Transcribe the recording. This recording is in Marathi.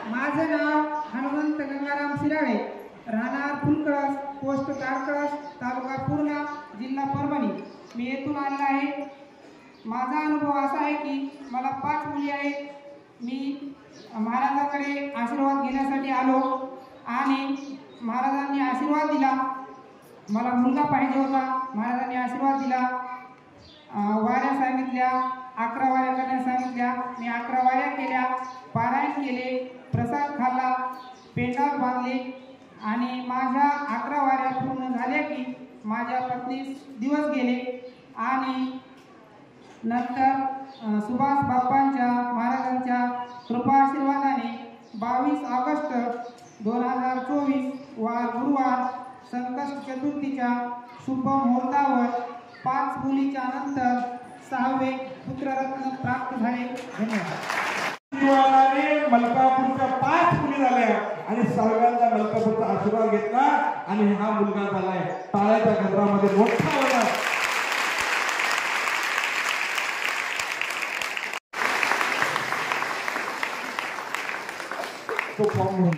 माझं नाव हनुमंत गंगाराम शिराळे, राहणार फुलकळस, पोस्ट कारकळस, तालुका पूर्णा, जिल्हा परभणी. मी येथून आलेला आहे. माझा अनुभव असा आहे की मला 5 मुली आहेत. मी महाराजांकडे आशीर्वाद घेण्यासाठी आलो आणि महाराजांनी आशीर्वाद दिला. मला मुलगा पाहिजे होता. महाराजांनी आशीर्वाद दिला. वाऱ्या सांगितल्या, 11 वाऱ्या करण्यास सांगितल्या. मी 11 वाऱ्या केल्या, पारायण केले, प्रसाद खाल्ला, पेंडाल बांधले आणि माझ्या 11 वाऱ्या पूर्ण झाल्या की माझ्या पत्नीस दिवस गेले आणि नंतर सुभाष बाप्पांच्या महाराजांच्या कृपा आशीर्वादाने 22 ऑगस्ट 2024 वार गुरुवार संकष्ट चतुर्थीच्या शुभ मुहूर्तावर 5 मुलीच्या नंतर 6वे पुत्ररत्न प्राप्त झाले. धन्यवाद. मलकापूरच्या 5 मुली झाल्या आणि 6व्यांचा मलकापूरचा आशीर्वाद घेतला आणि हा मुलगा झालाय. टाळ्याच्या गजरामध्ये मोठा होता. तो